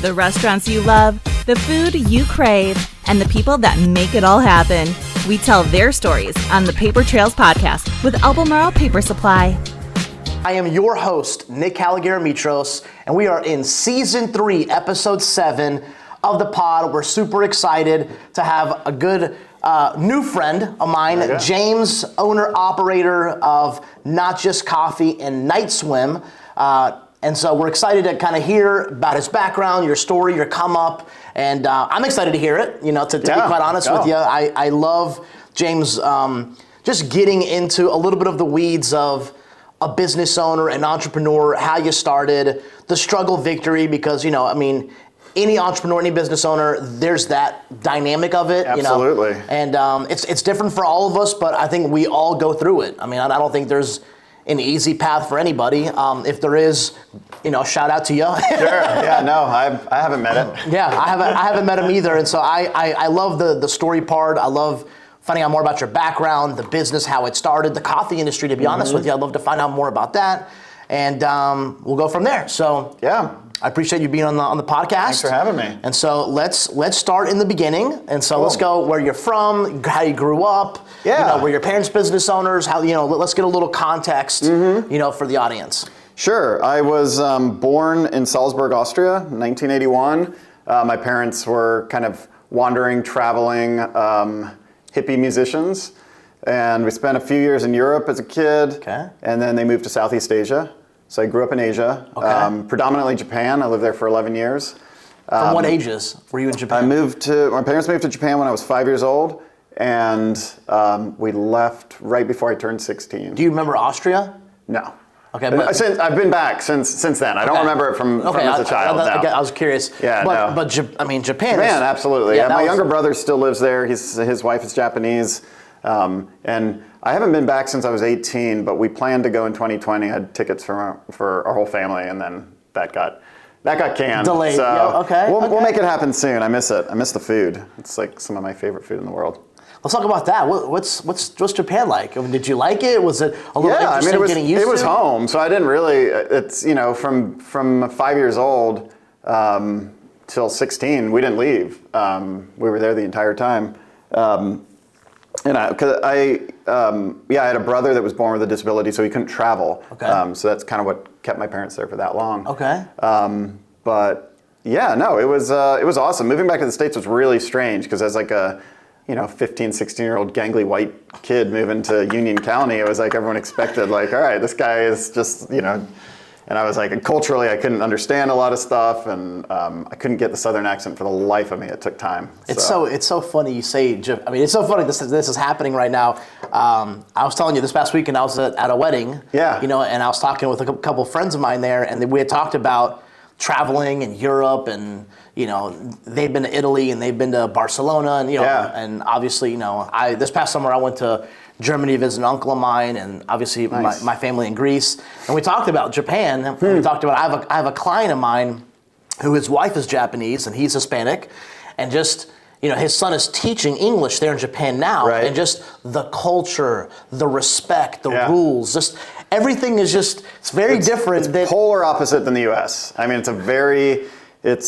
The restaurants you love, the food you crave, and the people that make it all happen. We tell their stories on the Paper Trails podcast with Albemarle Paper Supply. I am your host, Nick Caligaris-Mitros, and we are in Season 3, Episode 7 of the pod. We're super excited to have a good new friend of mine, James, owner-operator of Not Just Coffee and Night Swim. And so we're excited to kind of hear about his background, your story, your come up, and I'm excited to hear it, to be quite honest with you. I love James just getting into a little bit of the weeds of a business owner, an entrepreneur, how you started, the struggle victory, because, any entrepreneur, any business owner, there's that dynamic of it. Absolutely. And it's different for all of us, but I think we all go through it. I don't think there's an easy path for anybody. If there is, shout out to you. Sure. Yeah. No, I haven't met him. Yeah, I haven't met him either, and so I love the story part. I love finding out more about your background, the business, how it started, the coffee industry. To be honest with you, I'd love to find out more about that, and we'll go from there. So yeah. I appreciate you being on the podcast. Thanks for having me. And so let's start in the beginning. And so let's go where you're from, how you grew up. Yeah. Were your parents business owners? How let's get a little context. For the audience. Sure. I was born in Salzburg, Austria, 1981. My parents were kind of wandering, traveling, hippie musicians, and we spent a few years in Europe as a kid. Okay. And then they moved to Southeast Asia. So I grew up in Asia, predominantly Japan. I lived there for 11 years. From what ages were you in Japan? My parents moved to Japan when I was 5 years old, and we left right before I turned 16. Do you remember Austria? No. Okay, but I've been back since then. I don't remember it from as a child. I was curious. Yeah, but Japan. Japan, absolutely. Yeah, my younger brother still lives there. His wife is Japanese. And I haven't been back since I was 18, but we planned to go in 2020. I had tickets for our whole family, and then that got canned. Delayed. So we'll make it happen soon. I miss it. I miss the food. It's like some of my favorite food in the world. Let's talk about that. What's Japan like? Did you like it? Was it a little interesting getting used to? It was home, so I didn't really. It's from 5 years old till 16, we didn't leave. We were there the entire time. Because I had a brother that was born with a disability, so he couldn't travel. Okay. So that's kind of what kept my parents there for that long. Okay. But yeah, no, it was awesome. Moving back to the States was really strange because as like a 15, 16-year-old gangly white kid moving to Union County, it was like everyone expected, like, all right, this guy is just, and I was like, culturally, I couldn't understand a lot of stuff, and I couldn't get the Southern accent for the life of me. It took time. It's so funny you say. It's so funny this is happening right now. I was telling you this past weekend I was at a wedding. Yeah. And I was talking with a couple of friends of mine there, and we had talked about traveling in Europe, and they've been to Italy and they've been to Barcelona, and and obviously this past summer I went to Germany to visit an uncle of mine, and obviously my family in Greece. And we talked about Japan. We talked about I have a client of mine who his wife is Japanese and he's Hispanic, and just his son is teaching English there in Japan now, right. And just the culture, the respect, the rules, just everything is it's very different. It's polar opposite than the U.S. It's a very it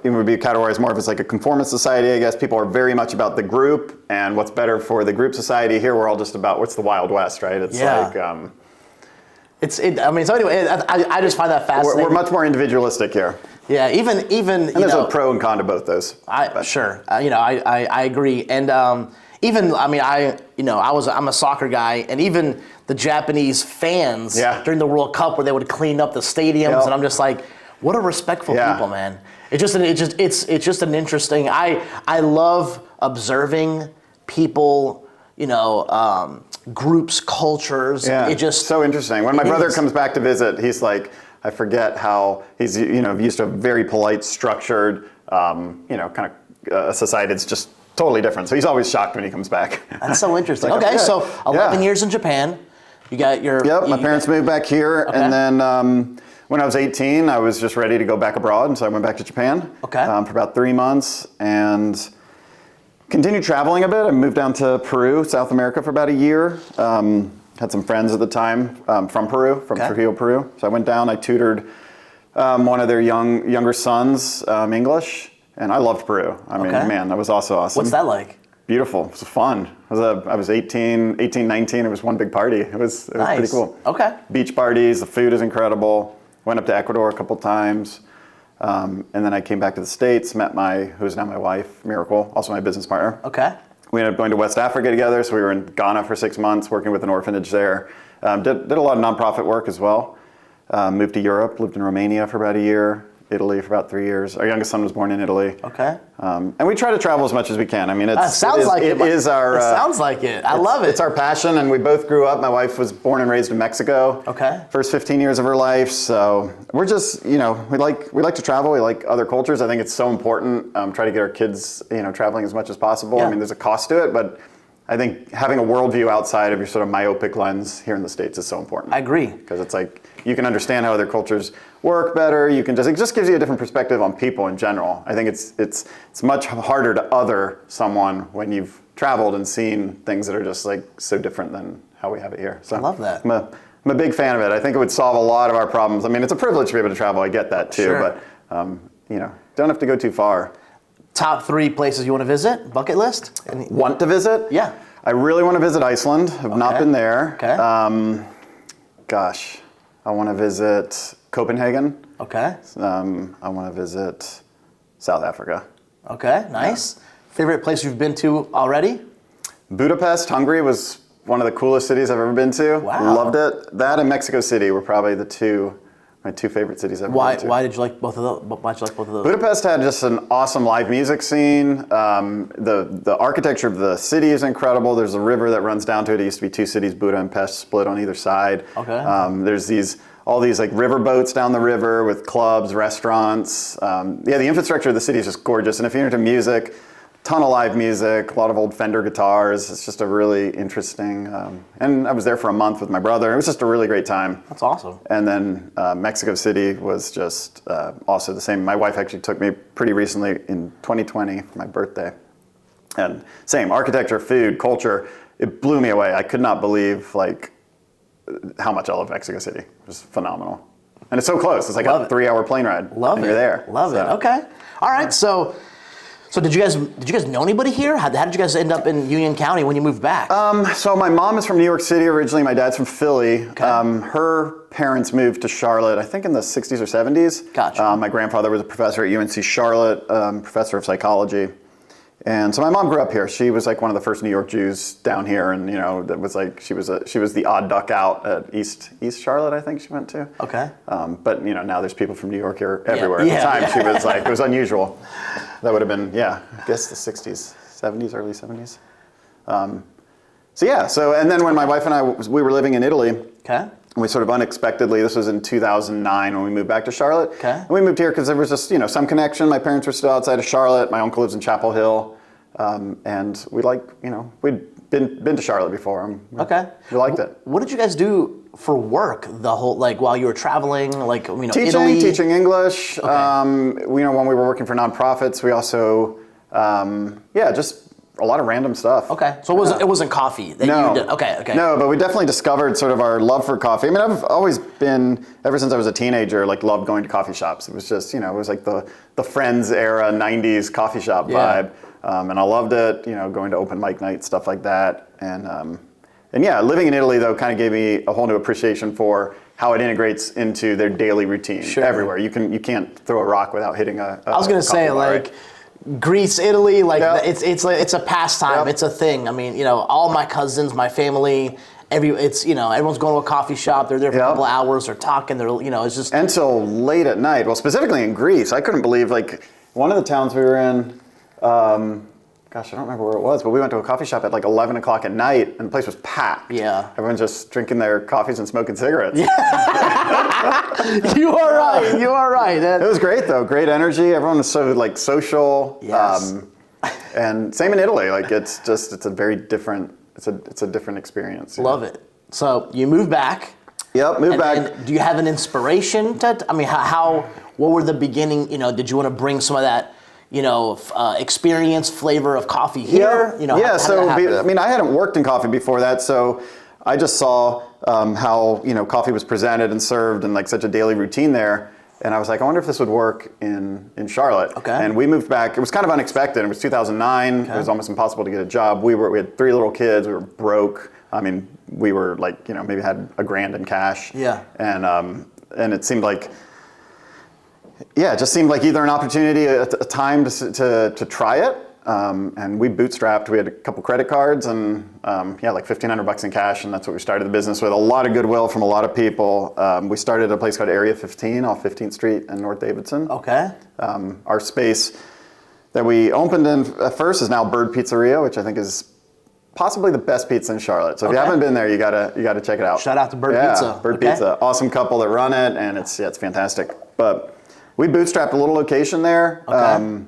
would be categorized more of as like a conformist society, I guess. People are very much about the group and what's better for the group society. Here, we're all just about what's the Wild West, right? It's like... so anyway, I just find that fascinating. We're much more individualistic here. Yeah, even and there's a pro and con to both those. Sure. I agree. And I'm a soccer guy, and even the Japanese fans during the World Cup where they would clean up the stadiums, and I'm just like, what a respectful people, man. It's just an interesting. I love observing people, groups, cultures. Yeah, It just so interesting. When my brother comes back to visit, he's like, I forget how he's used to a very polite, structured, kind of a society that's just totally different. So he's always shocked when he comes back. That's so interesting. Okay, so 11 years in Japan. You got your... Yep, my parents moved back here, and then when I was 18, I was just ready to go back abroad, and so I went back to Japan for about 3 months, and continued traveling a bit. I moved down to Peru, South America, for about a year. Had some friends at the time from Peru, from Trujillo, Peru. So I went down, I tutored one of their younger sons, English, and I loved Peru. I mean, man, that was also awesome. What's that like? Beautiful. It was fun. I was 18, 19. It was one big party. It was Nice. pretty cool. Okay. Beach parties. The food is incredible. Went up to Ecuador a couple times. And then I came back to the States, met who's now my wife, Miracle, also my business partner. Okay. We ended up going to West Africa together, so we were in Ghana for 6 months, working with an orphanage there. Did a lot of nonprofit work as well. Moved to Europe, lived in Romania for about a year, Italy for about 3 years. Our youngest son was born in Italy. Okay. And we try to travel as much as we can. I mean, it sounds like it. It sounds like it. I love it. It's our passion, and we both grew up. My wife was born and raised in Mexico. Okay. First 15 years of her life. So we're just, we like to travel. We like other cultures. I think it's so important. Try to get our kids, traveling as much as possible. Yeah. I mean, there's a cost to it, but I think having a worldview outside of your sort of myopic lens here in the States is so important. I agree. Because it's like you can understand how other cultures work better. It just gives you a different perspective on people in general. I think it's much harder to other someone when you've traveled and seen things that are just like so different than how we have it here. So I love that. I'm a big fan of it. I think it would solve a lot of our problems. I mean, it's a privilege to be able to travel. I get that too, Sure. but don't have to go too far. Top 3 places you want to visit? Bucket list? Want to visit? Yeah. I really want to visit Iceland. I've not been there. Okay. I want to visit Copenhagen. Okay. I want to visit South Africa. Okay, nice. Yeah. Favorite place you've been to already? Budapest, Hungary was one of the coolest cities I've ever been to. Wow. Loved it. That and Mexico City were probably my two favorite cities I've ever been to. Why did you like both of those? Why did you like both of those? Budapest had just an awesome live music scene. The architecture of the city is incredible. There's a river that runs down to it. It used to be 2 cities, Buda and Pest, split on either side. Okay. There's all these like river boats down the river with clubs, restaurants. The infrastructure of the city is just gorgeous. And if you're into music, ton of live music, a lot of old Fender guitars. It's just a really interesting, and I was there for a month with my brother. It was just a really great time. That's awesome. And then Mexico City was just also the same. My wife actually took me pretty recently in 2020 for my birthday. And same, architecture, food, culture, it blew me away. I could not believe how much I love Mexico City. It was phenomenal. And it's so close. It's like a 3-hour plane ride. Love and it. You're there. Love it. Okay. All right. So did you guys know anybody here? How did you guys end up in Union County when you moved back? So my mom is from New York City originally. My dad's from Philly. Okay. Her parents moved to Charlotte, I think in the 60s or 70s. Gotcha. My grandfather was a professor at UNC Charlotte, professor of psychology. And so my mom grew up here. She was like one of the first New York Jews down here, and that was like she was the odd duck out at East Charlotte, I think she went to. Okay. But now there's people from New York here everywhere. At the time, she was like, it was unusual. That would have been, I guess the 60s, 70s, early 70s. And then when my wife and I, we were living in Italy. Okay. We sort of unexpectedly, this was in 2009 when we moved back to Charlotte. Okay. And we moved here because there was just, some connection. My parents were still outside of Charlotte. My uncle lives in Chapel Hill. And we'd been to Charlotte before. Okay. We liked it. What did you guys do for work the whole, while you were traveling, Italy? Teaching English. Okay. When we were working for nonprofits, we also, just a lot of random stuff. Okay, so it wasn't coffee that you did. Okay. No, but we definitely discovered sort of our love for coffee. I mean, I've always been, ever since I was a teenager, loved going to coffee shops. It was just, it was like the Friends era 90s coffee shop vibe. And I loved it, going to open mic night, stuff like that. And living in Italy, though, kind of gave me a whole new appreciation for how it integrates into their daily routine everywhere. You can't throw a rock without hitting a I was going to say, right? Greece, Italy, it's a pastime. Yep. It's a thing. I mean, all my cousins, my family, everyone's going to a coffee shop. They're there for a couple hours. They're talking. It's just until late at night. Well, specifically in Greece, I couldn't believe one of the towns we were in. I don't remember where it was, but we went to a coffee shop at 11 o'clock at night, and the place was packed. Yeah. Everyone's just drinking their coffees and smoking cigarettes. Yeah. You are right. It was great, though. Great energy. Everyone was so, social. Yes. And same in Italy. It's a very different, it's a different experience. Love it. So you moved back. Yep, moved back. And do you have an inspiration what were the beginning, did you want to bring some of that, experience, flavor of coffee here? I hadn't worked in coffee before that, so I just saw how, coffee was presented and served and such a daily routine there. And I was like, I wonder if this would work in Charlotte. Okay. And we moved back. It was kind of unexpected. It was 2009. Okay. It was almost impossible to get a job. We had 3 little kids. We were broke. I mean, we were like, maybe had $1,000 in cash. Yeah. And it seemed like, it just seemed like either an opportunity, a time to try it. And we bootstrapped. We had a couple credit cards and like $1,500 in cash, and that's what we started the business with. A lot of goodwill from a lot of people. We started at a place called Area 15 off 15th Street in North Davidson. Okay. Our space that we opened in at first is now Bird Pizzeria, which I think is possibly the best pizza in Charlotte. So if you haven't been there, you gotta check it out. Shout out to Bird Pizza. Bird Pizza, awesome couple that run it, and it's fantastic. But we bootstrapped a little location there. Okay.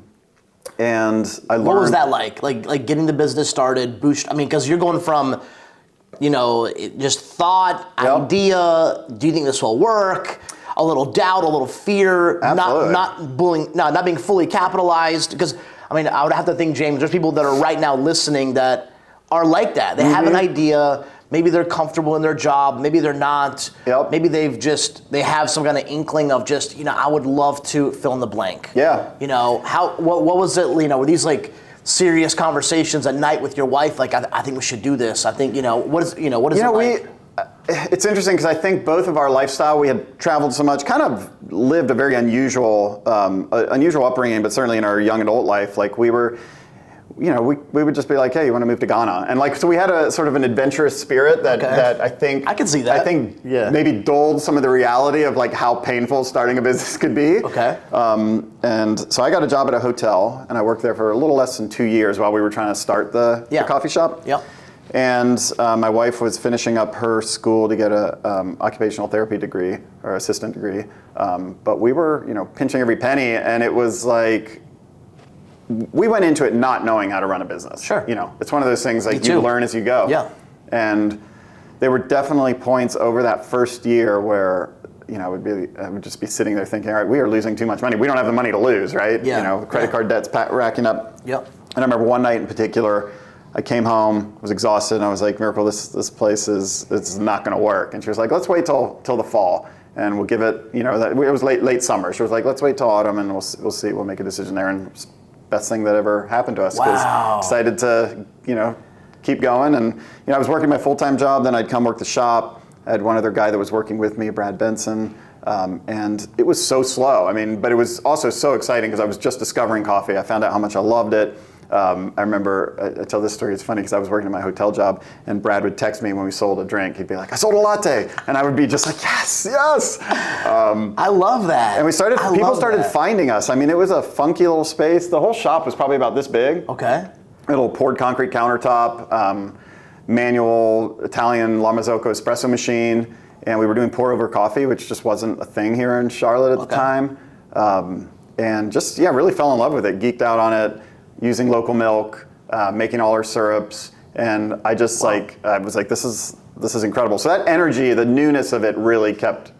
And I learned. What was that like? Like getting the business started, because you're going from, just thought, idea, do you think this will work? A little doubt, a little fear, Absolutely. not being fully capitalized. Because, I would have to think, James, there's people that are right now listening that are like that. They have an idea. Maybe they're comfortable in their job. Maybe they're not. Yep. Maybe they have some kind of inkling of just, I would love to fill in the blank. Yeah. What was it, were these like serious conversations at night with your wife? Like, I think we should do this. I think, what is it like? It's interesting because I think both of our lifestyle, we had traveled so much, kind of lived a very unusual upbringing, but certainly in our young adult life, like we were, we would just be like, hey, you want to move to Ghana? And so we had a sort of an adventurous spirit that I think... I can see that. I think maybe dulled some of the reality of like how painful starting a business could be. Okay. And so I got a job at a hotel, and I worked there for a little less than 2 years while we were trying to start the coffee shop. Yep. And my wife was finishing up her school to get a occupational therapy degree, or assistant degree. But we were, pinching every penny, and it was like... We went into it not knowing how to run a business. Sure. It's one of those things like you learn as you go. Yeah. And there were definitely points over that first year where, I would just be sitting there thinking, all right, we are losing too much money. We don't have the money to lose, right? Yeah. Credit card debt's racking up. Yep. And I remember one night in particular, I came home, was exhausted, and I was like, Miracle, this place it's not going to work. And she was like, let's wait till the fall. And we'll give it, it was late summer. She was like, let's wait till autumn, and we'll see. We'll make a decision there. And best thing that ever happened to us. Wow. Decided to, keep going. And, I was working my full-time job, then I'd come work the shop. I had one other guy that was working with me, Brad Benson. And it was so slow. But it was also so exciting because I was just discovering coffee. I found out how much I loved it. I remember, I tell this story, it's funny because I was working at my hotel job, and Brad would text me when we sold a drink. He'd be like, I sold a latte. And I would be just like, yes. I love that. And people started finding us. It was a funky little space. The whole shop was probably about this big. Okay. A little poured concrete countertop, manual Italian La Marzocco espresso machine. And we were doing pour over coffee, which just wasn't a thing here in Charlotte at the time. And just, really fell in love with it, geeked out on it. Using local milk, making all our syrups, and I just I was like, this is incredible. So that energy, the newness of it, really kept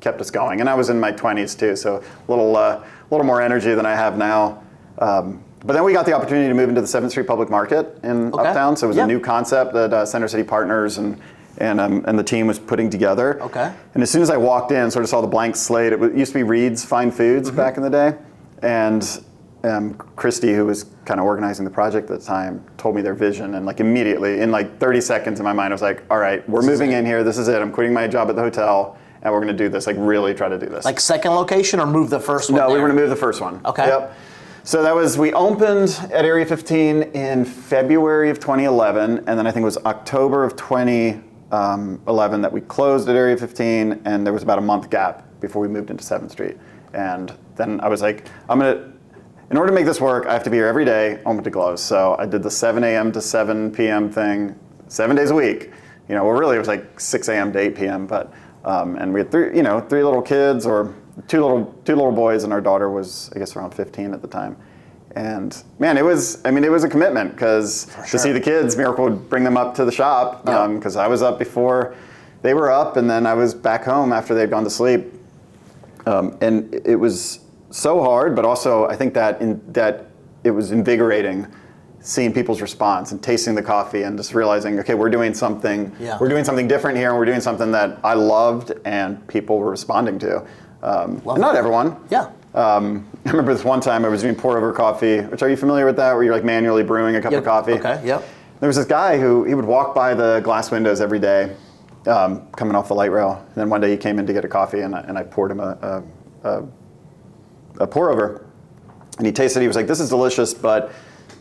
us going. And I was in my 20s too, so a little more energy than I have now. But then we got the opportunity to move into the 7th Street Public Market in Uptown. So it was a new concept that Center City Partners and the team was putting together. Okay. And as soon as I walked in, sort of saw the blank slate. It used to be Reed's Fine Foods back in the day, and Christy, who was kind of organizing the project at the time, told me their vision, and immediately, in 30 seconds in my mind, I was like, all right, we're moving in here, this is it, I'm quitting my job at the hotel, and we're going to do this, really try to do this. Second location, or move the first one? No, we were going to move the first one. Okay. Yep. So we opened at Area 15 in February of 2011, and then I think it was October of 2011 that we closed at Area 15, and there was about a month gap before we moved into 7th Street. And then I was like, in order to make this work, I have to be here every day, open to close. So I did the 7 a.m. to 7 p.m. thing 7 days a week. Really it was 6 a.m. to 8 p.m. But and we had three little kids, or two little boys, and our daughter was, I guess, around 15 at the time. And man, it was a commitment because to see the kids, Miracle would bring them up to the shop because I was up before they were up, and then I was back home after they'd gone to sleep. And it was so hard, but also I think that it was invigorating seeing people's response and tasting the coffee and just realizing, okay, we're doing something different here, and we're doing something that I loved and people were responding to. Not everyone. Yeah. I remember this one time I was doing pour over coffee, which are you familiar with that, where you're like manually brewing a cup of coffee? Okay, yep. There was this guy who he would walk by the glass windows every day, coming off the light rail. And then one day he came in to get a coffee, and I poured him a pour over. And he tasted it. He was like, "This is delicious, but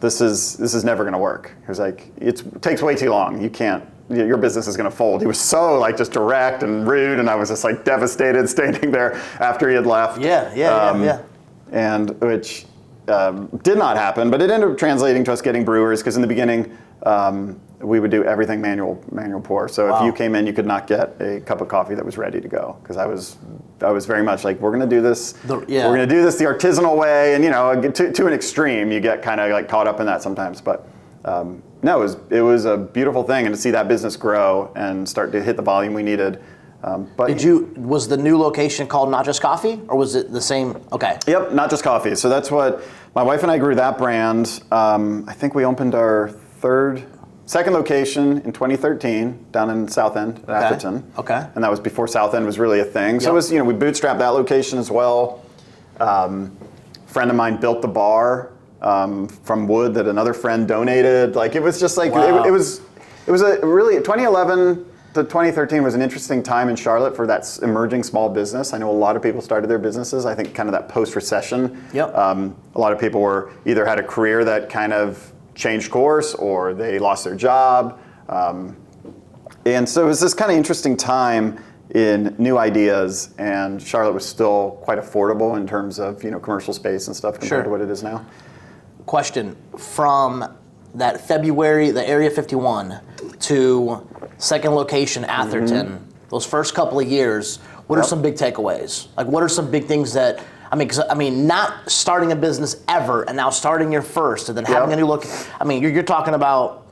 this is never going to work." He was like, "It takes way too long. You can't. Your business is going to fold." He was so like just direct and rude, and I was just like devastated standing there after he had left. Yeah. And which did not happen, but it ended up translating to us getting brewers, because in the beginning we would do everything manual pour. So if you came in, you could not get a cup of coffee that was ready to go, because I was very much like, we're going to do this. We're going to do this the artisanal way, and to an extreme, you get kind of like caught up in that sometimes. But no, it was a beautiful thing, and to see that business grow and start to hit the volume we needed. Was the new location called Not Just Coffee, or was it the same? Okay. Yep, Not Just Coffee. So that's what my wife and I grew that brand. I think we opened our second location in 2013 down in South End at Atherton. Okay. And that was before South End was really a thing. So it was, we bootstrapped that location as well. Friend of mine built the bar from wood that another friend donated. Like, it was just like, it was a really, 2011 to 2013 was an interesting time in Charlotte for that emerging small business. I know a lot of people started their businesses. I think kind of that post-recession. Yep. A lot of people either had a career that kind of changed course, or they lost their job. And so it was this kind of interesting time in new ideas, and Charlotte was still quite affordable in terms of commercial space and stuff compared to what it is now. Question: from that February, the Area 51 to second location Atherton, those first couple of years, what are some big takeaways? Like, what are some big things that, not starting a business ever and now starting your first and then having a new look. You're talking about,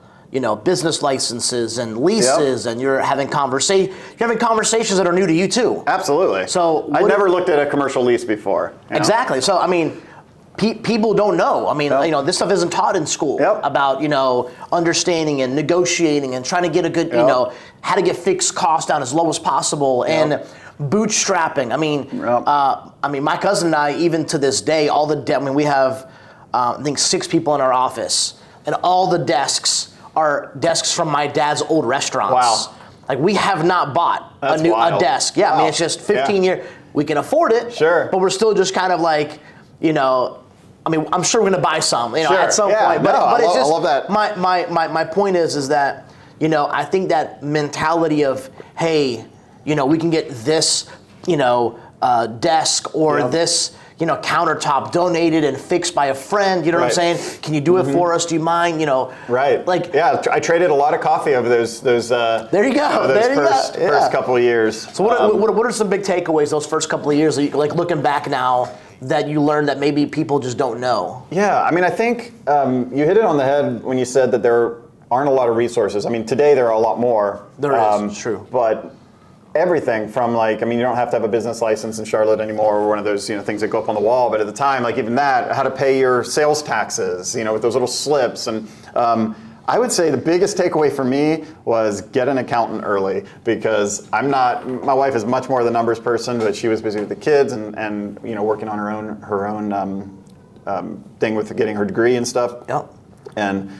business licenses and leases, and you're having conversations that are new to you too. Absolutely. So I never looked at a commercial lease before. Exactly. So people don't know. This stuff isn't taught in school about, understanding and negotiating and trying to get a good, how to get fixed costs down as low as possible and bootstrapping. My cousin and I, even to this day, we have, I think 6 people in our office, and all the desks are desks from my dad's old restaurants. Wow. Like, we have not bought a desk. Yeah, wow. It's just 15 years. We can afford it. Sure. But we're still just kind of like, I'm sure we're going to buy some, at some point. But it's just, I love that. My point is that, I think that mentality of, hey, we can get this, desk or this, countertop donated and fixed by a friend. You know what I'm saying? Can you do it for us? Do you mind? Right. Like, I traded a lot of coffee over those. There you go. First couple of years. So what are some big takeaways those first couple of years? Like, looking back now, that you learned that maybe people just don't know? Yeah, I think you hit it on the head when you said that there aren't a lot of resources. Today there are a lot more. There is, true. But everything from you don't have to have a business license in Charlotte anymore, or one of those things that go up on the wall. But at the time, even that, how to pay your sales taxes, with those little slips. And I would say the biggest takeaway for me was get an accountant early, because my wife is much more the numbers person, but she was busy with the kids and working on her own thing with getting her degree and stuff. Yep. And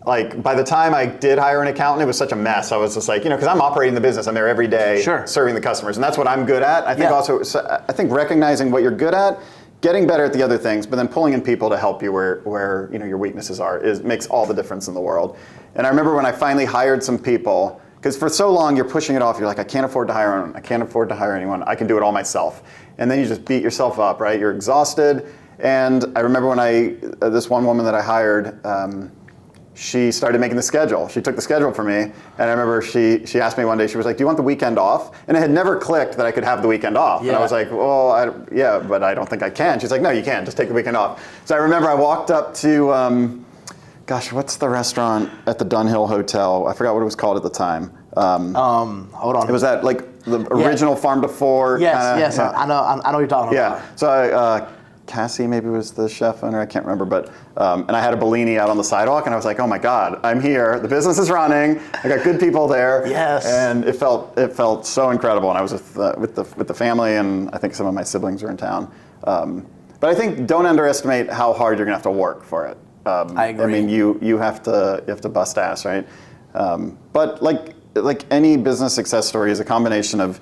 by the time I did hire an accountant, it was such a mess. I was just because I'm operating the business, I'm there every day, serving the customers, and that's what I'm good at. I think recognizing what you're good at, getting better at the other things, but then pulling in people to help you where your weaknesses are makes all the difference in the world. And I remember when I finally hired some people, because for so long you're pushing it off. You're like, I can't afford to hire anyone. I can't afford to hire anyone. I can do it all myself. And then you just beat yourself up, right? You're exhausted. And I remember when this one woman that I hired, she started making the schedule. She took the schedule for me, and I remember she asked me one day, she was like, do you want the weekend off? And it had never clicked that I could have the weekend off. Yeah. And I was like, well, but I don't think I can. She's like, no, you can't, just take the weekend off. So I remember I walked up to, what's the restaurant at the Dunhill Hotel? I forgot what it was called at the time. Hold on. It was that the original Farm to Fork. Yes, I know what you're talking about. Yeah, so Cassie maybe was the chef owner, I can't remember, but and I had a Bellini out on the sidewalk, and I was like, oh my God, I'm here. The business is running. I got good people there. Yes. And it felt so incredible. And I was with the family, and I think some of my siblings were in town. But I think don't underestimate how hard you're gonna have to work for it. I agree. I mean, you have to bust ass, right? But like any business success story is a combination of,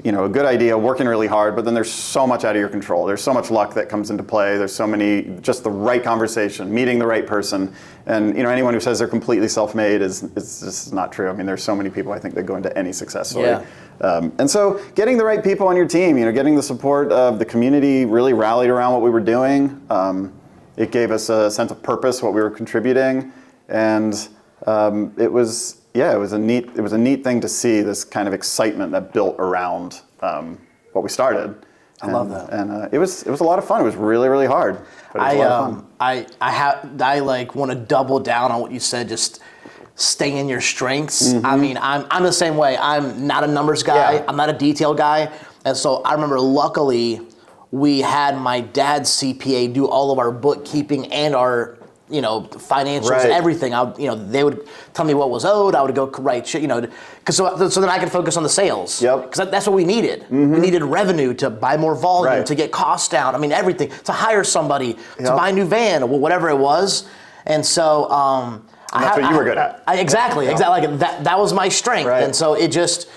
a good idea, working really hard, but then there's so much out of your control. There's so much luck that comes into play. There's so many, just the right conversation, meeting the right person. And anyone who says they're completely self-made is just not true. I mean, there's so many people I think that go into any success story. Yeah. And so getting the right people on your team, getting the support of the community really rallied around what we were doing. It gave us a sense of purpose, what we were contributing. And it was a neat thing to see, this kind of excitement that built around what we started. I love that. And it was a lot of fun. It was really, really hard. But it was a lot of fun. I want to double down on what you said. Just stay in your strengths. Mm-hmm. I mean, I'm the same way. I'm not a numbers guy. Yeah. I'm not a detail guy. And so I remember, luckily, we had my dad's CPA do all of our bookkeeping and our financials, right. everything. They would tell me what was owed. I would go write shit, because so then I could focus on the sales. Yep. Because that's what we needed. Mm-hmm. We needed revenue to buy more volume, right. to get costs down. I mean, everything, to hire somebody, to buy a new van, or whatever it was. And so that's what you were good at. Exactly. Like that was my strength. Right. And so it's just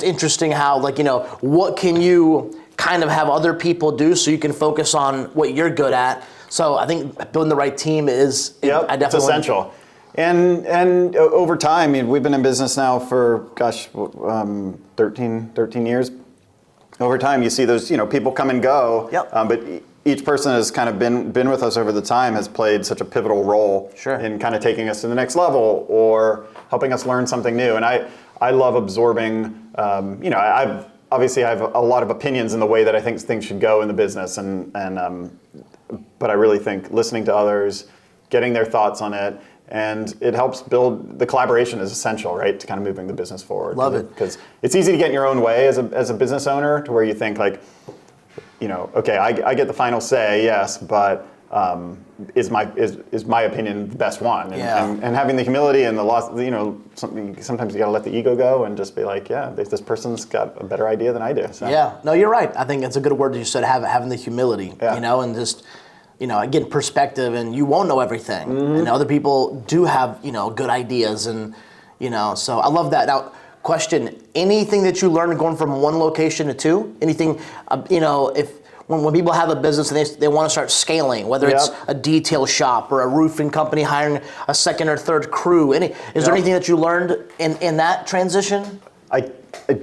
interesting how, what can you kind of have other people do so you can focus on what you're good at. So I think building the right team is it's essential. And over time, I mean, we've been in business now for 13 years. Over time, you see those people come and go. Yep. But each person has kind of been with us over the time, has played such a pivotal role in kind of taking us to the next level or helping us learn something new. And I love absorbing. I have a lot of opinions in the way that I think things should go in the business, but I really think listening to others, getting their thoughts on it, and it helps build, the collaboration is essential, right, to kind of moving the business forward. Love it. Because it's easy to get in your own way as a business owner, to where you think okay, I get the final say, yes, but is my opinion the best one? And having the humility and the loss, sometimes you got to let the ego go and just be like, this person's got a better idea than I do. So. Yeah, no, you're right. I think it's a good word that you said, having the humility, and just, get perspective, and you won't know everything. Mm-hmm. And other people do have, good ideas, and, so I love that. Now, question, anything that you learned going from one location to two? Anything, when people have a business and they want to start scaling, whether it's a detail shop or a roofing company hiring a second or third crew, is there anything that you learned in that transition? I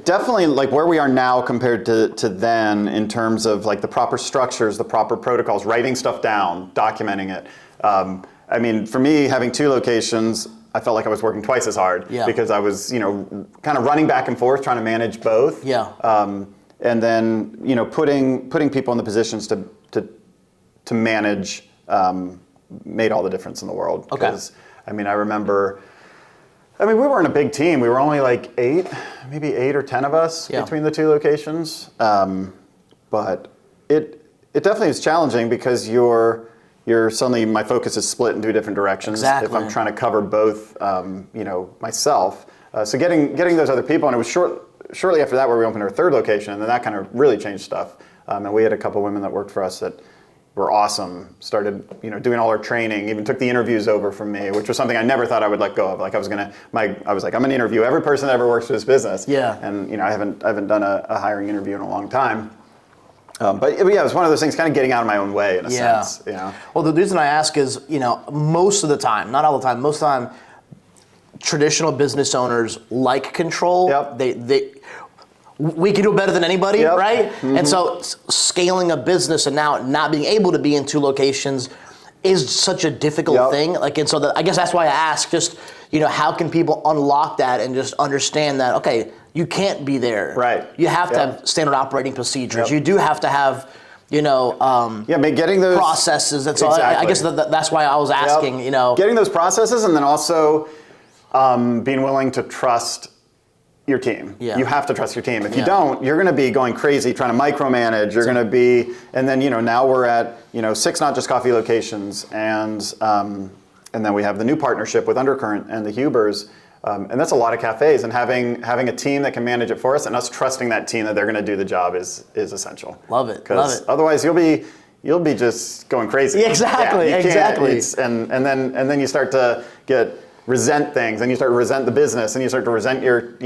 definitely like where we are now compared to then, in terms of like the proper structures, the proper protocols, writing stuff down, documenting it. I mean, for me, having two locations, I felt like I was working twice as hard because I was, kind of running back and forth, trying to manage both. Yeah. And then, putting people in the positions to manage made all the difference in the world. Because, I mean, I remember, we weren't a big team. We were only like maybe 8 or 10 of us between the two locations. But it definitely is challenging because you're suddenly, my focus is split in two different directions. Exactly. If I'm trying to cover both, myself. So getting those other people, and it was shortly after that where we opened our third location, and then that kind of really changed stuff. And we had a couple women that worked for us that were awesome, started doing all our training, even took the interviews over from me, which was something I never thought I would let go of. Like I was like, I'm gonna interview every person that ever works for this business. Yeah. And I haven't done a hiring interview in a long time. But it was one of those things, kind of getting out of my own way in a sense. Well, the reason I ask is, most of the time, not all the time, most of the time, traditional business owners like control. Yep. We can do it better than anybody, right? Mm-hmm. And so scaling a business and now not being able to be in two locations is such a difficult thing. And so I guess that's why I ask, just, how can people unlock that and just understand that, okay, you can't be there. Right. You have to have standard operating procedures. You do have to have, getting those processes. And so I guess that's why I was asking, Getting those processes, and then also being willing to trust, your team. Yeah. You have to trust your team. If you don't, you're going to be going crazy trying to micromanage. You're going to be, and then now we're at 6 Not Just Coffee locations, and then we have the new partnership with Undercurrent and the Hubers, and that's a lot of cafes. And having a team that can manage it for us, and us trusting that team that they're going to do the job is essential. Love it. Because otherwise you'll be just going going Exactly. And then you start to resent things, and you start to resent the business, and you start to resent your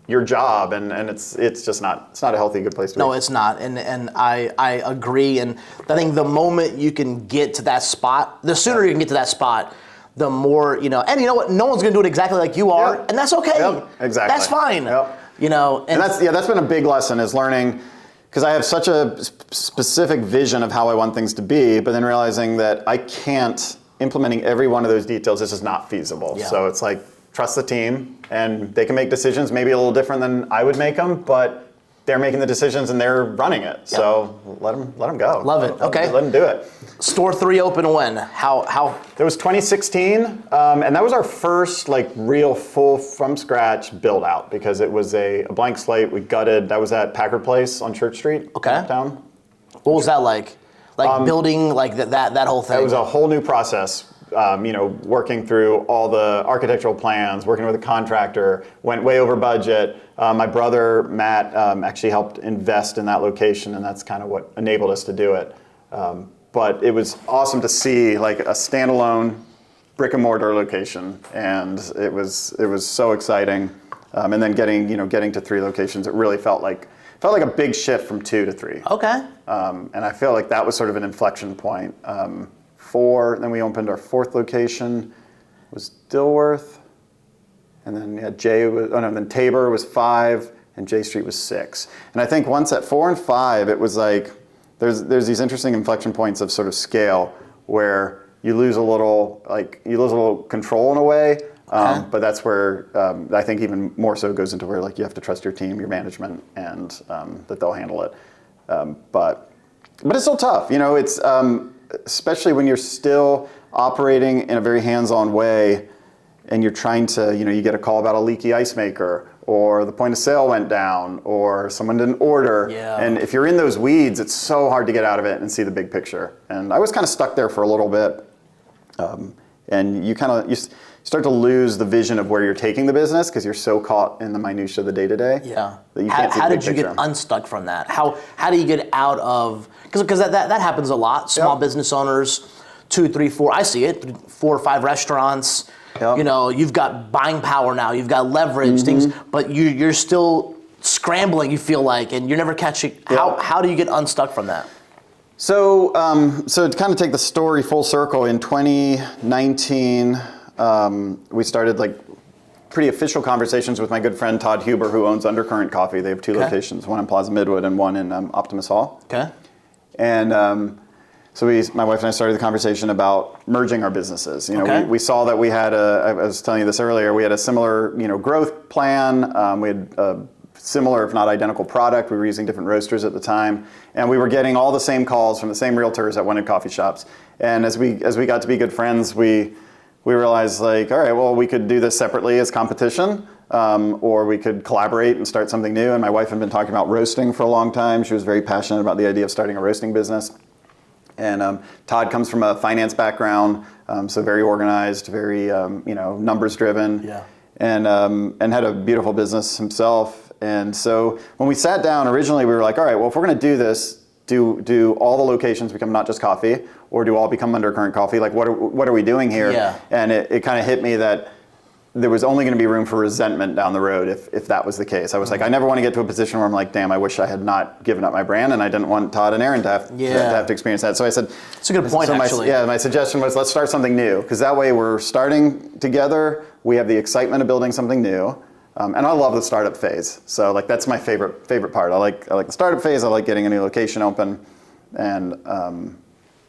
your job, and it's just not a healthy, good place to be. No, it's not, and I agree, and I think the moment you can get to that spot, the sooner you can get to that spot, the more, and you know what, no one's gonna do it exactly like you are, and that's okay. Yep, exactly. That's fine. Yep. And that's been a big lesson, is learning, because I have such a specific vision of how I want things to be, but then realizing that I can't, implementing every one of those details, this is not feasible. Yeah. So it's like, trust the team, and they can make decisions maybe a little different than I would make them, but they're making the decisions and they're running it. Yep. So let them go. Love it. Okay. Let them do it. Store 3 open when? How? It was 2016, and that was our first real full from scratch build out, because it was a blank slate. We gutted. That was at Packard Place on Church Street. Okay. Downtown. What was that like? Building that whole thing? It was a whole new process. Working through all the architectural plans, working with a contractor, went way over budget. My brother, Matt, actually helped invest in that location, and that's kind of what enabled us to do it. But it was awesome to see a standalone brick and mortar location, and it was so exciting. And then getting to 3 locations, it really felt like a big shift from 2 to 3. Okay. And I feel like that was sort of an inflection point. 4, then we opened our 4th location, was Dilworth, and then then Tabor was 5, and J Street was 6. And I think once at 4 and 5, it was there's these interesting inflection points of sort of scale where you lose a little control in a way, but that's where I think even more so goes into where you have to trust your team, your management, and that they'll handle it. But it's still tough, it's. Especially when you're still operating in a very hands-on way, and you're trying to, you get a call about a leaky ice maker, or the point of sale went down, or someone didn't order. Yeah. And if you're in those weeds, it's so hard to get out of it and see the big picture. And I was kind of stuck there for a little bit. And you start to lose the vision of where you're taking the business, because you're so caught in the minutia of the day-to-day. Yeah. That you can't see how the did big you picture. get unstuck from that? How do you get out of, because that happens a lot. Small business owners, 2, 3, 4. I see it. 4 or 5 restaurants. Yep. You've got buying power now. You've got leverage, things, but you're still scrambling. You feel like, and you're never catching. Yep. How do you get unstuck from that? So to kind of take the story full circle, in 2019, we started pretty official conversations with my good friend Todd Huber, who owns Undercurrent Coffee. They have 2 locations, one in Plaza Midwood and one in Optimus Hall. Okay. And so my wife and I started the conversation about merging our businesses. We saw that we had I was telling you this earlier, we had a similar growth plan. We had a similar, if not identical, product. We were using different roasters at the time, and we were getting all the same calls from the same realtors that wanted coffee shops. And as we got to be good friends, we realized all right, well, we could do this separately as competition, or we could collaborate and start something new. And my wife had been talking about roasting for a long time. She was very passionate about the idea of starting a roasting business. And Todd comes from a finance background, so very organized, very numbers driven. Yeah. And had a beautiful business himself. And so when we sat down originally, we were like, all right, well, if we're going to do this, do all the locations become Not Just Coffee, or do all become Undercurrent Coffee? What are we doing here? Yeah. And it kind of hit me that there was only going to be room for resentment down the road if that was the case. I was like, I never want to get to a position where I'm like, damn, I wish I had not given up my brand, and I didn't want Todd and Aaron to have to experience that. So I said, it's a good point, actually. My suggestion was, let's start something new, because that way we're starting together, we have the excitement of building something new, and I love the startup phase. So that's my favorite part. I like the startup phase. I like getting a new location open, and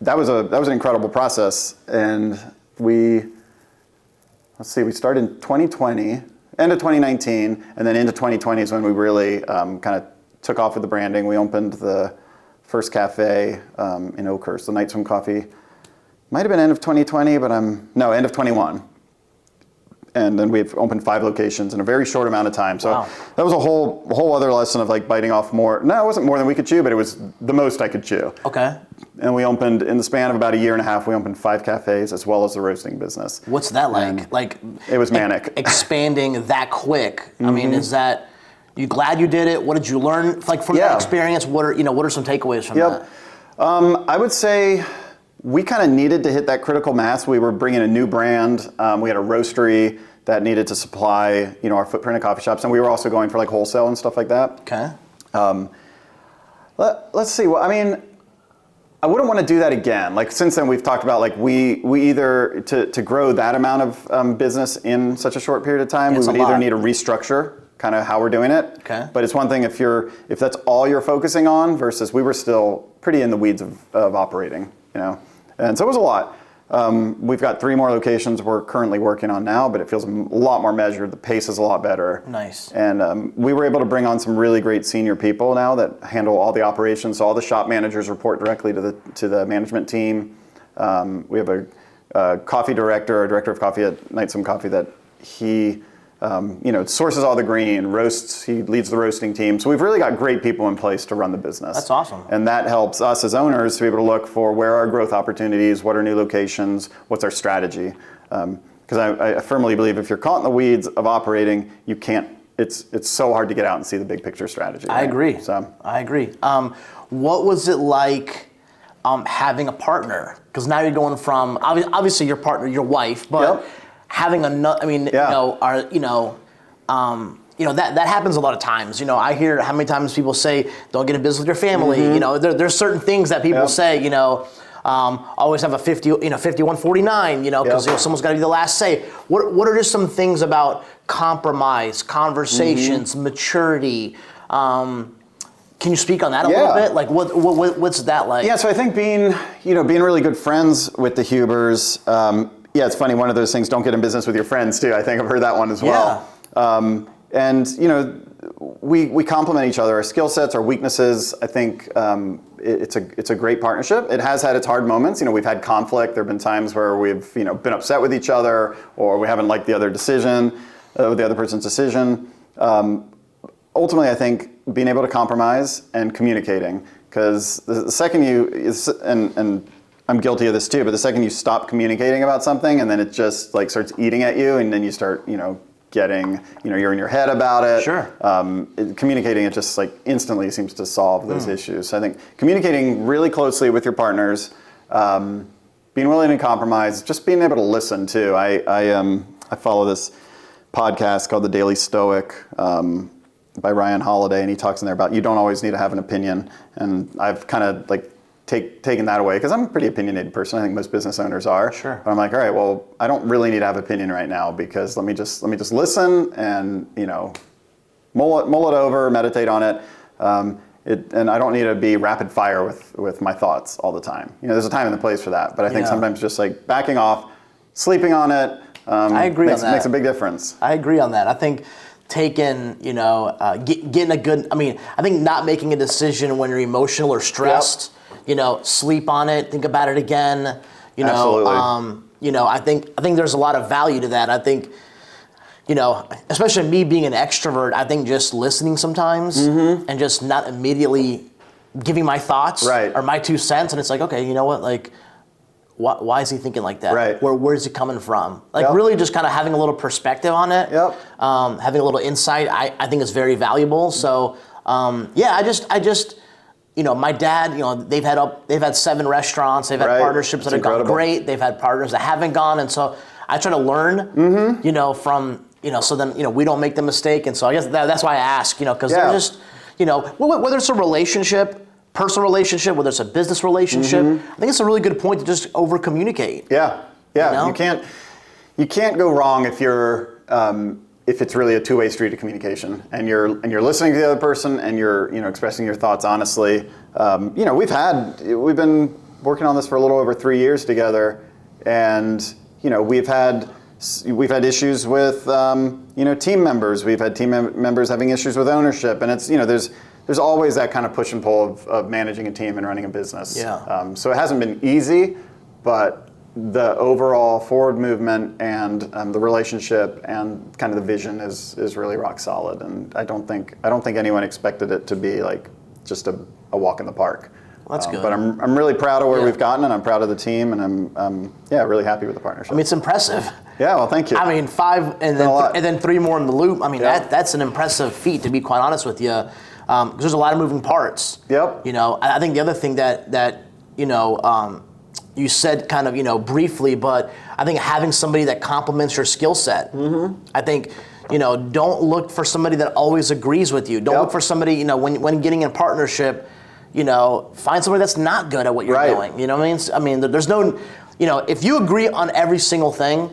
that was an incredible process. And we started in 2020, end of 2019, and then into 2020 is when we really kind of took off with the branding. We opened the first cafe in Oakhurst, the Night Swim Coffee. Might have been end of 2020, but end of 21. and then we've opened 5 locations in a very short amount of time. So that was a whole other lesson of like biting off more. No, it wasn't more than we could chew, but it was the most I could chew. Okay. And we opened, in the span of about a year and a half, we opened 5 cafes as well as the roasting business. What's that like? And like it was manic. Expanding that quick. I mean, is that, you glad you did it? What did you learn like from that experience? What are some takeaways from that? I would say we kind of needed to hit that critical mass. We were bringing a new brand. We had a roastery that needed to supply, our footprint of coffee shops, and we were also going for like wholesale and stuff like that. Okay. Let's see. Well, I mean, I wouldn't want to do that again. Like since then, we've talked about like we either to grow that amount of business in such a short period of time, we would either need to restructure kind of how we're doing it. Okay. But it's one thing if that's all you're focusing on versus we were still pretty in the weeds of operating, and so it was a lot. We've got 3 more locations we're currently working on now, but it feels a lot more measured. The pace is a lot better. Nice. And we were able to bring on some really great senior people now that handle all the operations. So all the shop managers report directly to the management team. We have a coffee director, a director of coffee at Night Some Coffee that he sources all the green, roasts, he leads the roasting team. So we've really got great people in place to run the business. That's awesome. And that helps us as owners to be able to look for where are growth opportunities, what are new locations, what's our strategy. Because I firmly believe if you're caught in the weeds of operating, you can't, it's so hard to get out and see the big picture strategy. Right? I agree. So I agree. What was it like having a partner? Because now you're going from, obviously your partner, your wife, but having another, that happens a lot of times. I hear how many times people say, don't get in business with your family. There's certain things that people say, always have a 51-49, because someone's got to be the last say. What are just some things about compromise, conversations, maturity? Can you speak on that a little bit? Like what's that like? Yeah, so I think being really good friends with the Hubers, it's funny, one of those things, don't get in business with your friends too. I think I've heard that one as well. And we complement each other, our skill sets, our weaknesses. I think it's a great partnership. It has had its hard moments. We've had conflict. There have been times where we've been upset with each other, or we haven't liked the other person's decision. Ultimately, I think being able to compromise and communicating, because the second and I'm guilty of this too, but the second you stop communicating about something and then it just like starts eating at you, and then you start, getting, you're in your head about it. Sure. Communicating, it just like instantly seems to solve those issues. So I think communicating really closely with your partners, being willing to compromise, just being able to listen too. I follow this podcast called The Daily Stoic by Ryan Holiday, and he talks in there about you don't always need to have an opinion. And I've kind of like taken that away because I'm a pretty opinionated person. I think most business owners are. Sure. But I'm like, all right, well, I don't really need to have opinion right now because let me just listen and mull it over, meditate on it. And I don't need to be rapid fire with my thoughts all the time. There's a time and a place for that. But I think sometimes just like backing off, sleeping on it. I agree on that. Makes a big difference. I agree on that. I think taking, getting a good. I think not making a decision when you're emotional or stressed. Sleep on it, think about it again. Absolutely. I think there's a lot of value to that. I think, especially me being an extrovert, I think just listening sometimes and just not immediately giving my thoughts or my 2 cents, and it's like, okay, you know what, like, why is he thinking like that? Right. Where's he coming from? Like really just kind of having a little perspective on it. Having a little insight, I think is very valuable. So I just. My dad, they've had 7 restaurants. They've had partnerships that have gone great. They've had partners that haven't gone, and so I try to learn, from, so then, we don't make the mistake. And so I guess that's why I ask, because they're just, whether it's a relationship, personal relationship, whether it's a business relationship, I think it's a really good point to just over communicate. Yeah. You can't go wrong if you're. If it's really a two-way street of communication, and you're listening to the other person, and you're expressing your thoughts honestly. We've been working on this for a little over 3 years together, and we've had issues with team members. We've had team members having issues with ownership, and it's there's always that kind of push and pull of managing a team and running a business. So it hasn't been easy, but the overall forward movement and the relationship and kind of the vision is really rock solid. And I don't think anyone expected it to be like just a walk in the park. Well, that's good. But I'm really proud of where we've gotten, and I'm proud of the team, and I'm really happy with the partnership. I mean, it's impressive. Yeah, well, thank you. I mean, 5 and then 3 more in the loop. I mean, that's an impressive feat, to be quite honest with you. Because there's a lot of moving parts. Yep. You know, I think the other thing that you know, you said kind of, you know, briefly, but I think having somebody that complements your skill set. Mm-hmm. I think, you know, don't look for somebody that always agrees with you. Don't look for somebody, you know, when getting in partnership, you know, find somebody that's not good at what you're doing. You know what I mean? I mean, there's no, you know, if you agree on every single thing,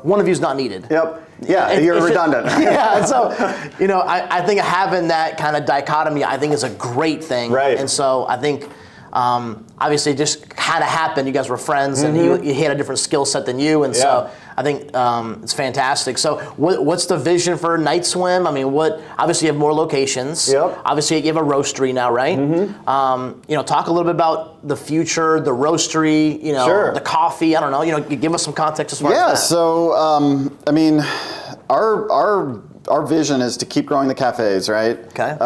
one of you is not needed. Yep. Yeah, you're redundant. Yeah, so, you know, I think having that kind of dichotomy, I think is a great thing. Right. And so I think, obviously it just kind of happened. You guys were friends, and he had a different skill set than you, and so I think it's fantastic. So what's the vision for Night Swim? I mean, obviously you have more locations. Yep. Obviously you have a roastery now, right? Mm-hmm. You know, talk a little bit about the future, the roastery, you know, the coffee. I don't know, you know, give us some context as far as that. So, I mean, our vision is to keep growing the cafes, right? Okay.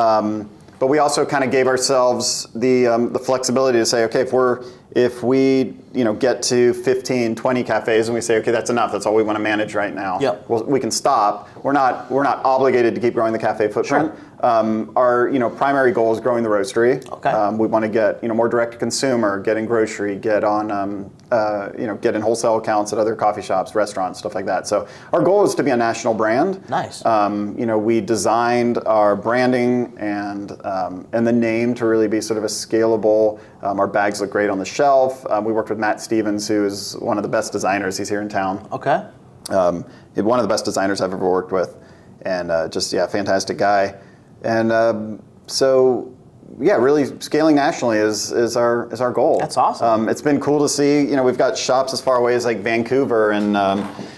But we also kind of gave ourselves the flexibility to say, okay, if we you know get to 15, 20 cafes and we say, okay, that's enough, that's all we want to manage right now. Yep. Well, we can stop. We're not obligated to keep growing the cafe footprint. Sure. Our primary goal is growing the roastery. Okay. We want to get more direct to consumer, get in grocery, get on get in wholesale accounts at other coffee shops, restaurants, stuff like that. So our goal is to be a national brand. Nice. We designed our branding and the name to really be sort of a scalable. Our bags look great on the shelf. We worked with Matt Stevens, who is one of the best designers. He's here in town. Okay. One of the best designers I've ever worked with, and fantastic guy. And really scaling nationally is our goal. That's awesome. It's been cool to see. We've got shops as far away as like Vancouver and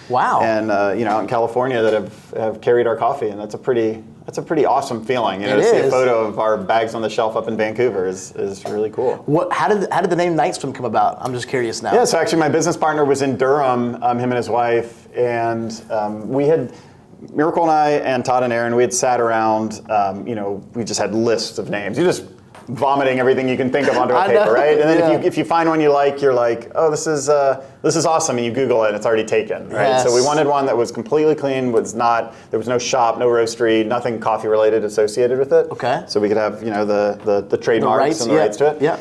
wow. And out in California that have carried our coffee, and that's a pretty awesome feeling. To see a photo of our bags on the shelf up in Vancouver is really cool. How did the name Night Swim come about? I'm just curious now. Yeah, so actually my business partner was in Durham, him and his wife, and Miracle and I and Todd and Aaron, we had sat around, we just had lists of names. You just vomiting everything you can think of onto a paper, right? And then if you find one you like, you're like, oh, this is awesome, and you Google it and it's already taken, right? Yes. So we wanted one that was completely clean, there was no shop, no roastery, nothing coffee related associated with it. Okay. So we could have, the trademarks and the rights to it. Yeah.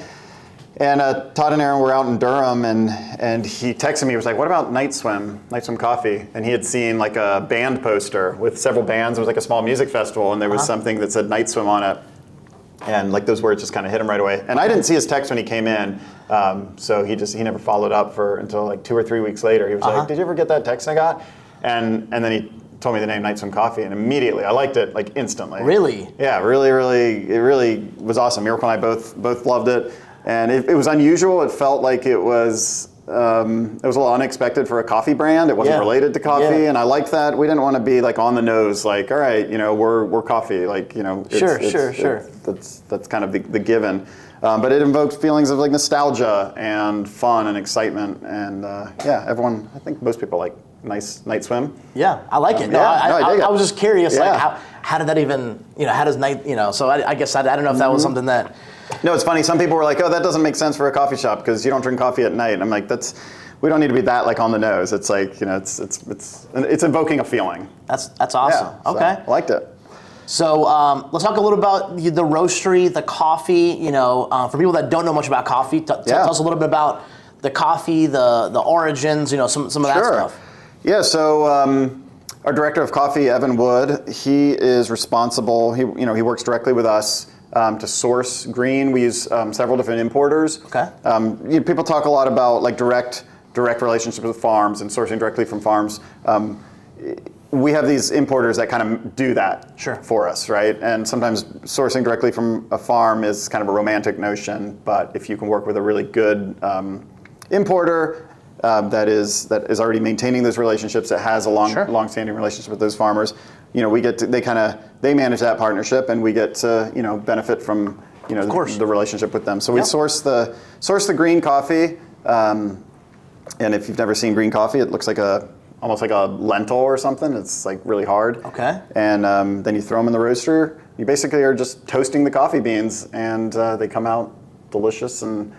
And Todd and Aaron were out in Durham, and he texted me. He was like, "What about Night Swim Coffee?" And he had seen like a band poster with several bands. It was like a small music festival, and there was something that said Night Swim on it. And like those words just kind of hit him right away. And I didn't see his text when he came in, so he never followed up until like 2 or 3 weeks later. He was like, "Did you ever get that text I got?" And then he told me the name Night Swim Coffee, and immediately I liked it like instantly. Really? Yeah, really, it really was awesome. Miracle and I both loved it. And it was unusual. It felt like it was a little unexpected for a coffee brand. It wasn't related to coffee, and I liked that. We didn't want to be like on the nose, like, all right, we're coffee, like, Sure. That's kind of the given. But it invokes feelings of like nostalgia and fun and excitement, and everyone. I think most people like Night Swim. Yeah, I like it. I was just curious, like how did that even, how does Night, So I guess I don't know if that was something that. No, it's funny. Some people were like, "Oh, that doesn't make sense for a coffee shop because you don't drink coffee at night." And I'm like, we don't need to be that like on the nose. It's like, it's invoking a feeling. That's awesome. Yeah, okay, so I liked it. So let's talk a little about the roastery, the coffee. For people that don't know much about coffee, tell us a little bit about the coffee, the origins. Some of that stuff. Yeah. So our director of coffee, Evan Wood, he is responsible. He works directly with us. To source green, we use several different importers. Okay. People talk a lot about like direct relationships with farms and sourcing directly from farms. We have these importers that kind of do that for us, right? And sometimes sourcing directly from a farm is kind of a romantic notion, but if you can work with a really good importer that is already maintaining those relationships, that has a long-standing relationship with those farmers, we get to, they manage that partnership, and we get to benefit from the relationship with them. So we source the green coffee, And if you've never seen green coffee, it looks like almost like a lentil or something. It's like really hard. Okay. And then you throw them in the roaster. You basically are just toasting the coffee beans, and they come out delicious and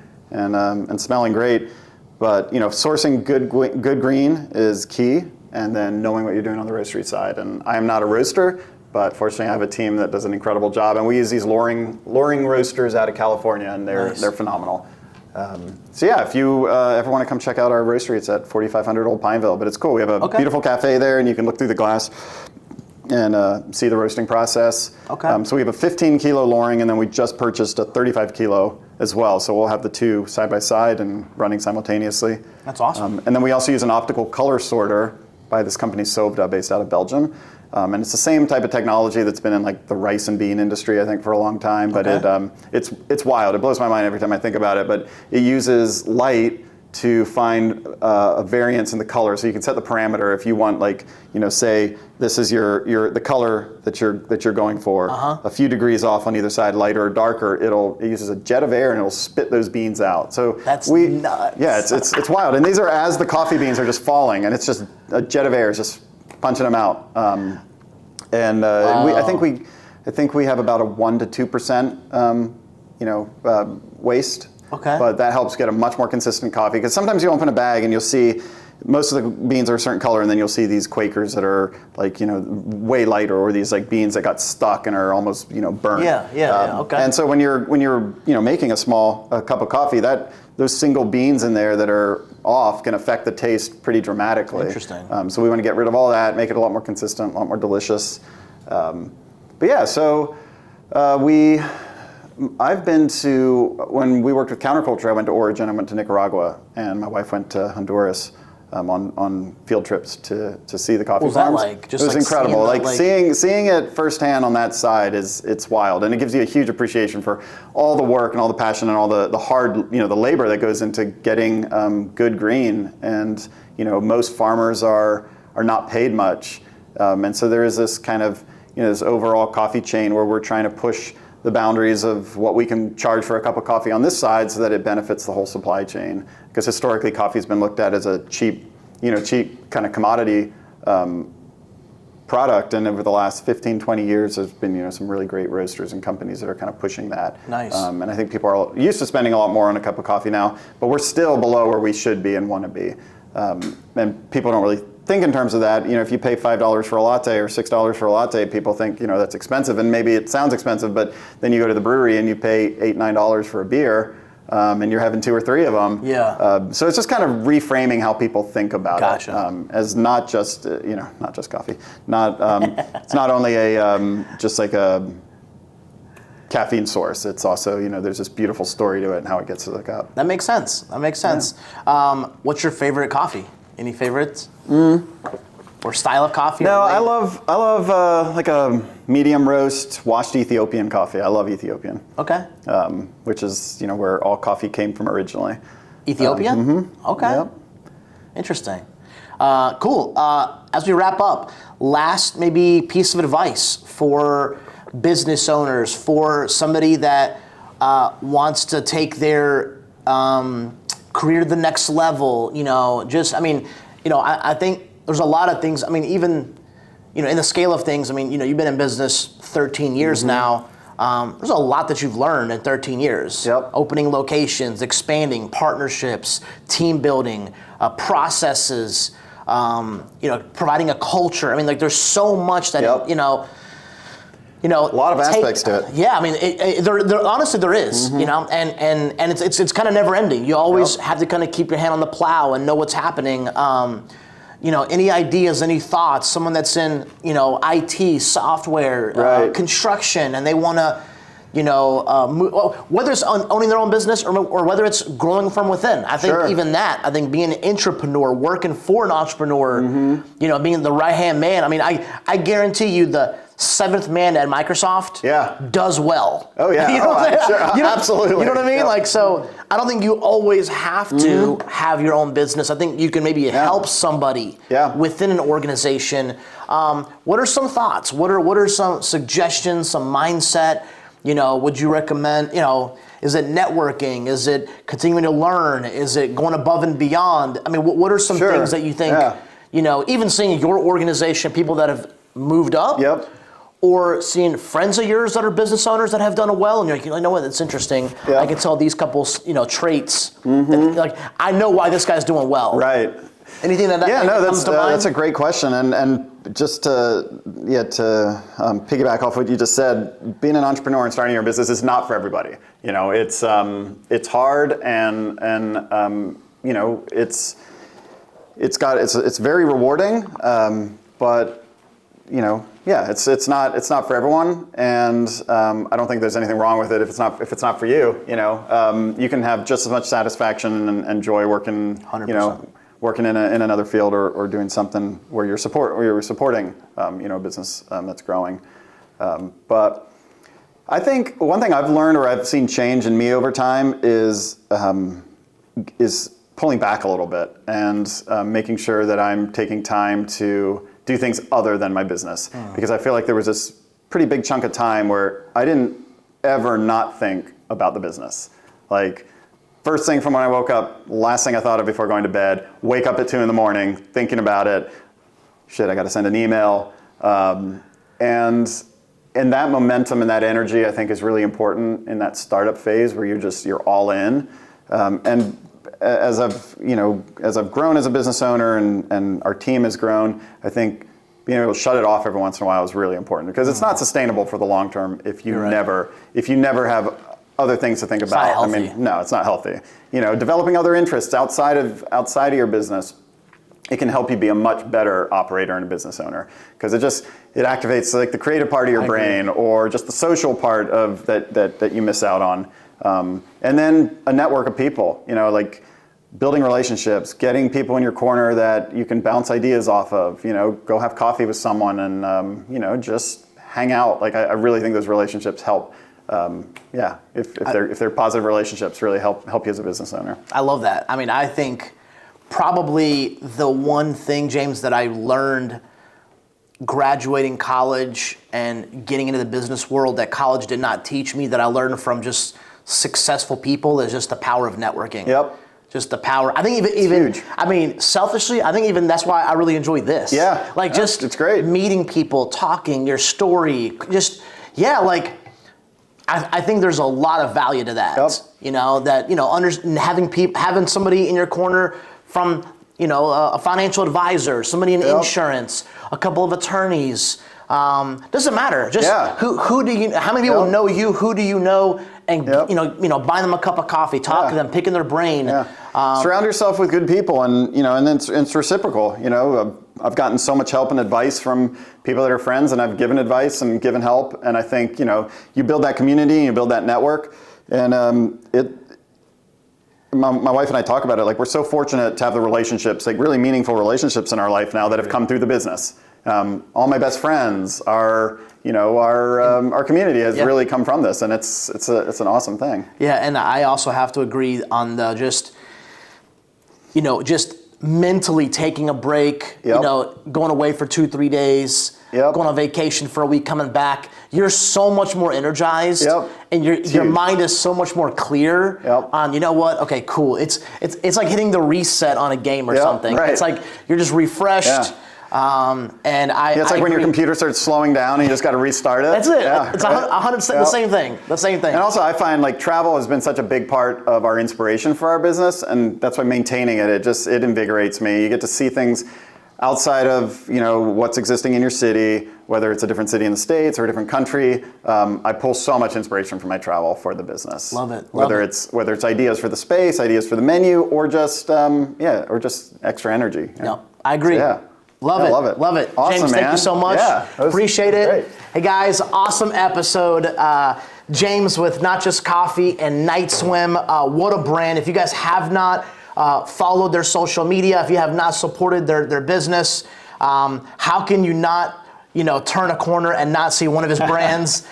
smelling great. But sourcing good green is key, and then knowing what you're doing on the roastery side. And I am not a roaster, but fortunately I have a team that does an incredible job, and we use these Loring roasters out of California, and they're phenomenal. So yeah, if you ever want to come check out our roastery, it's at 4500 Old Pineville. But it's cool. We have a beautiful cafe there, and you can look through the glass and see the roasting process. Okay. So we have a 15 kilo Loring, and then we just purchased a 35 kilo as well. So we'll have the two side by side and running simultaneously. That's awesome. And then we also use an optical color sorter by this company Sovda, based out of Belgium. And it's the same type of technology that's been in like the rice and bean industry, I think, for a long time. But it's wild. It blows my mind every time I think about it. But it uses light to find a variance in the color. So you can set the parameter if you want, like, say this is the color that you're going for. A few degrees off on either side, lighter or darker. It uses a jet of air and it'll spit those beans out. So that's nuts. Yeah, it's wild. And these are as the coffee beans are just falling, and it's just a jet of air is just punching them out. I think we have about a 1 to 2% waste. Okay. But that helps get a much more consistent coffee, because sometimes you open a bag and you'll see most of the beans are a certain color, and then you'll see these Quakers that are like way lighter, or these like beans that got stuck and are almost burnt. Yeah. Okay. And so when you're making a cup of coffee, those single beans in there that are off can affect the taste pretty dramatically. Interesting. So we want to get rid of all that, make it a lot more consistent, a lot more delicious. But yeah, so I've been to, when we worked with counterculture, I went to Origin, I went to Nicaragua, and my wife went to Honduras on field trips to see the coffee farms. What was that like? It was incredible. Seeing it firsthand on that side it's wild, and it gives you a huge appreciation for all the work and all the passion and all the hard, the labor that goes into getting good green. And most farmers are not paid much, and so there is this kind of this overall coffee chain where we're trying to push the boundaries of what we can charge for a cup of coffee on this side, so that it benefits the whole supply chain. Because historically, coffee's been looked at as a cheap kind of commodity product, and over the last 15, 20 years, there's been some really great roasters and companies that are kind of pushing that. Nice. And I think people are used to spending a lot more on a cup of coffee now, but we're still below where we should be and want to be. And people don't really think in terms of that. If you pay $5 for a latte or $6 for a latte, people think that's expensive, and maybe it sounds expensive, but then you go to the brewery and you pay $8, $9 for a beer, and you're having 2 or 3 of them. Yeah. So it's just kind of reframing how people think about Gotcha. it as not just not just coffee, it's not only just like a caffeine source. It's also there's this beautiful story to it and how it gets to the cup. That makes sense. Yeah. What's your favorite coffee? Any favorites? Or style of coffee? No, I love like a medium roast washed Ethiopian coffee. I love Ethiopian. Okay. Which is where all coffee came from originally. Ethiopia? Okay. Yep. Interesting. Cool. As we wrap up, last maybe piece of advice for business owners, for somebody that wants to take their career to the next level. I think there's a lot of things. Even in the scale of things. You've been in business 13 years now. There's a lot that you've learned in 13 years. Yep. Opening locations, expanding, partnerships, team building, processes, providing a culture. There's so much that, Yep. A lot of aspects to it. Yeah, there honestly there is, and it's kind of never ending. You always have to kind of keep your hand on the plow and know what's happening. Any ideas, any thoughts? Someone that's in, IT, software, right. Construction, and they want to, whether it's owning their own business or whether it's growing from within. I think even that. I think being an entrepreneur, working for an entrepreneur, being the right-hand man. I guarantee you the 7th man at Microsoft does well. Oh yeah, absolutely. You know what I mean? Yep. So I don't think you always have to have your own business. I think you can maybe help somebody within an organization. What are some thoughts? What are some suggestions, some mindset, Would you recommend, is it networking? Is it continuing to learn? Is it going above and beyond? I mean, what are some things that you think, even seeing your organization, people that have moved up, or seeing friends of yours that are business owners that have done it well, and you're like, you know what, it's interesting. I can tell these couples, traits. Like, I know why this guy's doing well. Right. Anything that comes to mind? That's a great question, and just to piggyback off what you just said, being an entrepreneur and starting your business is not for everybody. It's hard, and it's very rewarding, but it's not for everyone, and I don't think there's anything wrong with it if it's not for you. You can have just as much satisfaction and joy working. 100%. Working in another field or doing something where you're supporting a business that's growing. But I think one thing I've learned or I've seen change in me over time is pulling back a little bit and making sure that I'm taking time to do things other than my business. Because I feel like there was this pretty big chunk of time where I didn't ever not think about the business. Like, first thing from when I woke up, last thing I thought of before going to bed, wake up at 2 a.m, thinking about it. Shit, I got to send an email. And that momentum and that energy, I think, is really important in that startup phase where you're all in. And as I've grown as a business owner and our team has grown, I think being able to shut it off every once in a while is really important, because it's not sustainable for the long term if you never have other things to think about. I mean, no, it's not healthy. Developing other interests outside of your business, it can help you be a much better operator and a business owner, because it activates like the creative part of your brain, or just the social part of that you miss out on. And then a network of people, like building relationships, getting people in your corner that you can bounce ideas off of, go have coffee with someone and, just hang out. Like, I really think those relationships help. If they're positive relationships, really help you as a business owner. I love that. I mean, I think probably the one thing, James, that I learned graduating college and getting into the business world that college did not teach me, that I learned from just successful people, is just the power of networking. Yep. Just the power. I think even huge. I mean, selfishly, I think even that's why I really enjoy this. Yeah. Like, just it's great. Meeting people, talking, your story, I think there's a lot of value to that. Yep. Having somebody in your corner from, a financial advisor, somebody in insurance, a couple of attorneys, doesn't matter. Just who do you, how many people know you, who do you know, and buy them a cup of coffee, talk to them, picking their brain. Surround yourself with good people, and then it's reciprocal. I've gotten so much help and advice from people that are friends, and I've given advice and given help, and I think you build that community and you build that network, and my wife and I talk about it, like, we're so fortunate to have the relationships, like really meaningful relationships in our life now that have come through the business. All my best friends, our community has really come from this, and it's an awesome thing. Yeah, and I also have to agree on the just mentally taking a break, going away for 2-3 days, going on vacation for a week, coming back. You're so much more energized, and your mind is so much more clear on, okay, cool. It's like hitting the reset on a game or something. Right. It's like you're just refreshed. Yeah. It's like when your computer starts slowing down and you just got to restart it. That's it. Yeah, it's 100% the same thing. The same thing. And also, I find like travel has been such a big part of our inspiration for our business, and that's why maintaining it invigorates me. You get to see things outside of what's existing in your city, whether it's a different city in the States or a different country. I pull so much inspiration from my travel for the business. Love it. Whether it's ideas for the space, ideas for the menu, or just extra energy. No, I agree. So, Love it. Awesome, James, man. thank you so much. Yeah, appreciate it. Great. Hey guys, awesome episode. James with Not Just Coffee and Night Swim. What a brand. If you guys have not followed their social media, if you have not supported their business, how can you not turn a corner and not see one of his brands?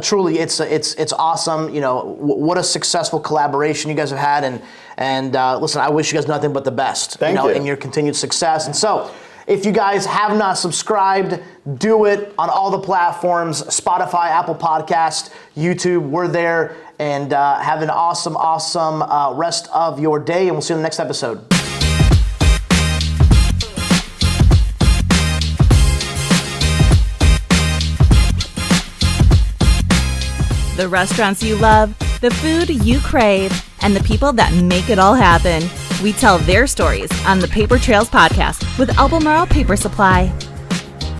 Truly, it's awesome. What a successful collaboration you guys have had, and listen, I wish you guys nothing but the best. Thank you. In your continued success. And so, If you guys have not subscribed, do it on all the platforms, Spotify, Apple Podcast, YouTube. We're there. And have an awesome rest of your day. And we'll see you in the next episode. The restaurants you love, the food you crave, and the people that make it all happen. We tell their stories on the Paper Trails podcast with Albemarle Paper Supply.